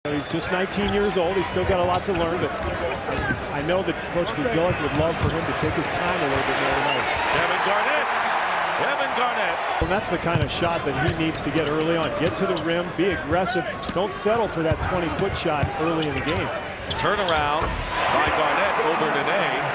He's just 19 years old. He's still got a lot to learn, but I know that Coach Bzdillik would love for him to take his time a little bit more tonight. Kevin Garnett. And that's the kind of shot that he needs to get early on. Get to the rim, be aggressive. Don't settle for that 20-foot shot early in the game. Turnaround by Garnett over Nene.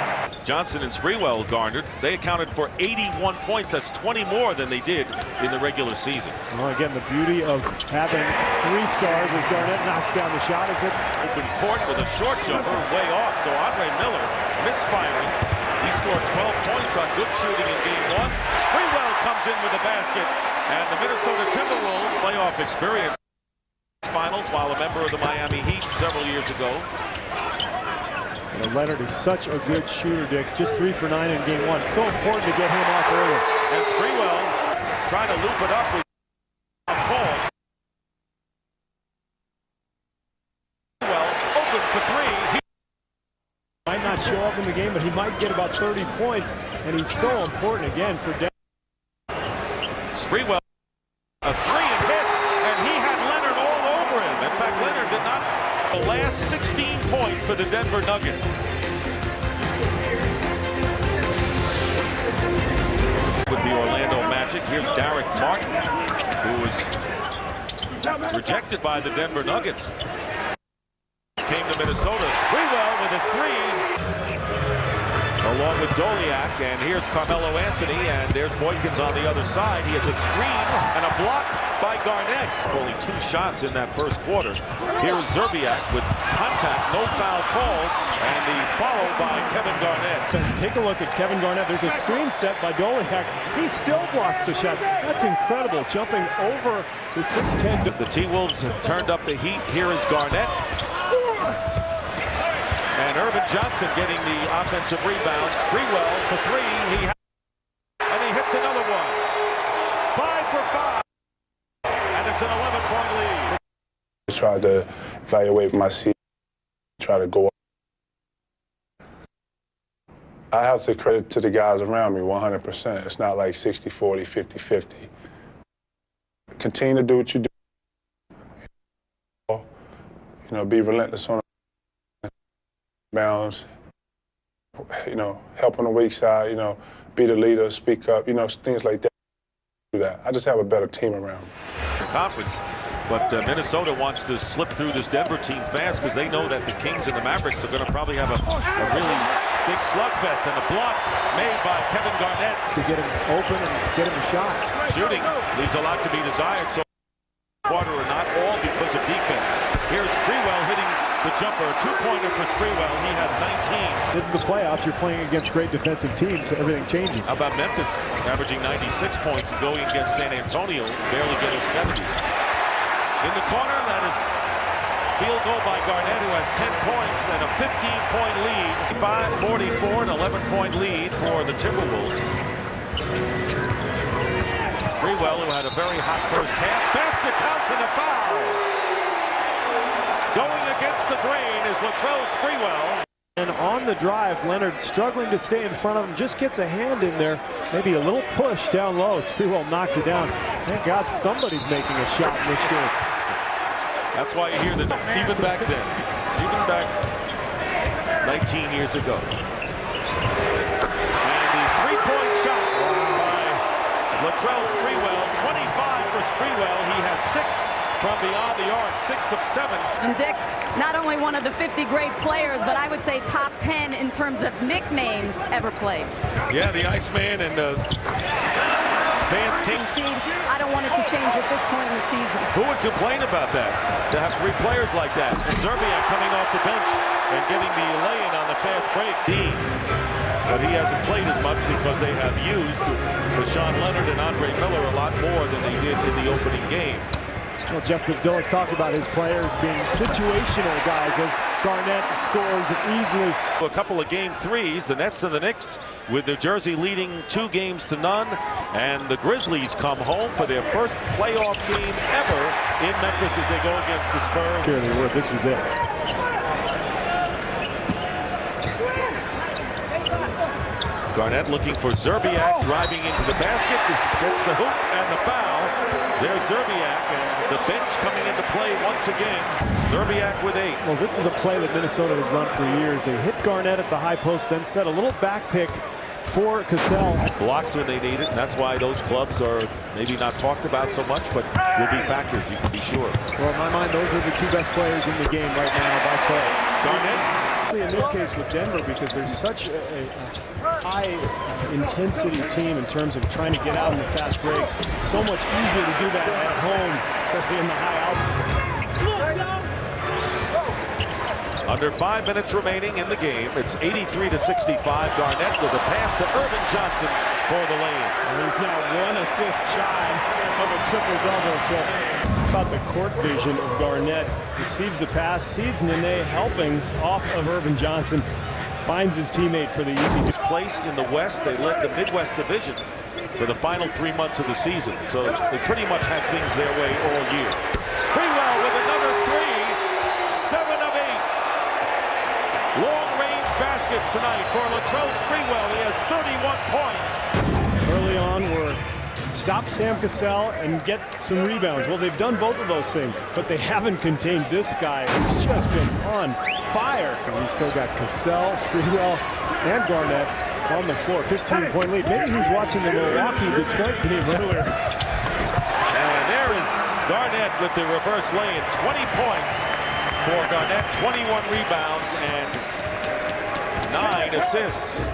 Johnson and Sprewell garnered. They accounted for 81 points. That's 20 more than they did in the regular season. Well, again, the beauty of having 3 stars as Garnett knocks down the shot is it open court with a short jumper way off. So Andre Miller misfiring. He scored 12 points on good shooting in game 1. Sprewell comes in with the basket, and the Minnesota Timberwolves playoff experience finals while a member of the Miami Heat several years ago. You know, Leonard is such a good shooter, Dick. Just 3 for 9 in game 1. It's so important to get him off early. And Sprewell trying to loop it up with Cole. Sprewell open for 3. He might not show up in the game, but he might get about 30 points, and he's so important again for Denver. Sprewell a 3 and hits, and he had Leonard all over him. In fact, Leonard did not. The last 16 points for the Denver Nuggets. With the Orlando Magic, here's Derek Martin, who was rejected by the Denver Nuggets. Came to Minnesota. Sprewell with a 3. Along with Doliak, and here's Carmelo Anthony, and there's Boykins on the other side. He has a screen and a block by Garnett. Only 2 shots in that first quarter. Here is Zerbiak with contact, no foul called, and the follow by Kevin Garnett. Let's take a look at Kevin Garnett. There's a screen set by Doliak. He still blocks the shot. That's incredible, jumping over the 6'10". The T-Wolves have turned up the heat. Here is Garnett. And Irvin Johnson getting the offensive rebound. Sprewell for 3. And he hits another one. 5 for 5. And it's an 11-point lead. I tried to evaluate my season, try to go up. I have to credit to the guys around me 100%. It's not like 60-40, 50-50. Continue to do what you do. You know, be relentless on bounds, you know, help on the weak side, you know, be the leader, speak up, you know, things like that. Do that. I just have a better team around me. Conference, but Minnesota wants to slip through this Denver team fast because they know that the Kings and the Mavericks are going to probably have a really big slugfest, and a block made by Kevin Garnett. To get him open and get him a shot. Shooting leaves a lot to be desired, so quarter or not all because of defense. Here's Sprewell hitting the jumper, 2-pointer for Sprewell. He has 19. This is the playoffs. You're playing against great defensive teams, so everything changes. How about Memphis averaging 96 points and going against San Antonio, barely getting 70. In the corner, that is field goal by Garnett, who has 10 points and a 15-point lead. 5-44, an 11-point lead for the Timberwolves. Sprewell, who had a very hot first half. Basket counts and a foul. Going against the grain is Latrell Sprewell. And on the drive, Leonard struggling to stay in front of him, just gets a hand in there. Maybe a little push down low. Sprewell knocks it down. Thank God somebody's making a shot in this game. That's why you hear that even back then, even back 19 years ago. And the 3-point shot by Latrell Sprewell, 25 for Sprewell. He has 6 from beyond the arc, 6 of 7. And Dick, not only one of the 50 great players, but I would say top 10 in terms of nicknames ever played. Yeah, the Iceman, and fans came. I don't want it to change at this point in the season. Who would complain about that? To have 3 players like that. And Zerbiak coming off the bench and getting the lay-in on the fast break. But he hasn't played as much because they have used Sean Leonard and Andre Miller a lot more than they did in the opening game. Well, Jeff Bzdillik talked about his players being situational guys as Garnett scores easily. A couple of game 3s, the Nets and the Knicks, with New Jersey leading 2-0. And the Grizzlies come home for their first playoff game ever in Memphis as they go against the Spurs. Sure they were. This was it. Garnett looking for Szczerbiak, driving into the basket, gets the hoop and the foul. There's Szczerbiak, and the bench coming into play once again. Szczerbiak with 8. Well, this is a play that Minnesota has run for years. They hit Garnett at the high post, then set a little back pick for Cassell. Blocks when they need it, and that's why those clubs are maybe not talked about so much, but will be factors, you can be sure. Well, in my mind, those are the two best players in the game right now by far. Garnett. In this case with Denver, because there's such a high intensity team in terms of trying to get out in the fast break. It's so much easier to do that at home, especially in the high out. Under 5 minutes remaining in the game. It's 83-65. Garnett with a pass to Irvin Johnson for the lane. And he's now 1 assist shy of a triple-double. So about the court vision of Garnett. Receives the pass, sees Nene helping off of Irvin Johnson. Finds his teammate for the easy place in the West. They led the Midwest Division for the final 3 months of the season. So they pretty much had things their way all year. Sprewell with another 3. 7 of 8. Long-range baskets tonight for Latrell Sprewell. He has 31 points. Early on, we're stop Sam Cassell and get some rebounds. Well, they've done both of those things, but they haven't contained this guy who's just been on fire. And he's still got Cassell, Sprewell, and Garnett on the floor. 15-point lead. Maybe he's watching the Milwaukee-Detroit game earlier. And there is Garnett with the reverse lay-in. 20 points for Garnett, 21 rebounds, and 9 assists.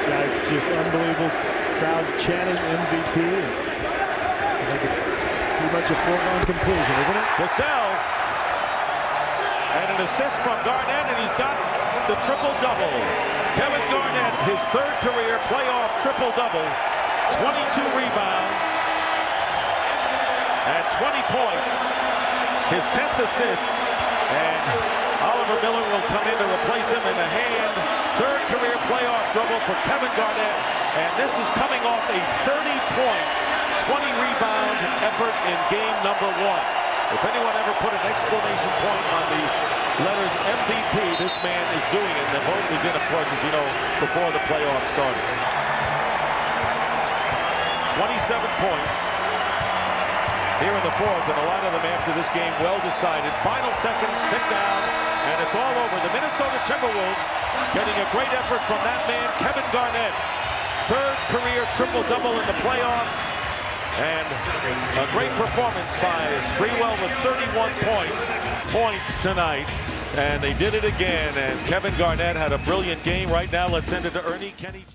Guys, just unbelievable. Crowd chanting MVP. I think it's pretty much a foregone conclusion, isn't it? Cassell, and an assist from Garnett, and he's got the triple-double. Kevin Garnett, his 3rd career playoff triple-double, 22 rebounds and 20 points, his 10th assist, and Oliver Miller will come in to replace him in the hand. 3rd career playoff double for Kevin Garnett, and this is coming off a 30-point, 20-rebound effort in game number 1. If anyone ever put an exclamation point on the letters MVP, this man is doing it. The vote was in, of course, as you know, before the playoffs started. 27 points here in the 4th, and a lot of them after this game well decided. Final seconds tick down, and it's all over. The Minnesota Timberwolves getting a great effort from that man, Kevin Garnett. 3rd career triple-double in the playoffs, and a great performance by Sprewell with 31 points tonight, and they did it again, and Kevin Garnett had a brilliant game. Right now, let's send it to Ernie Kenny.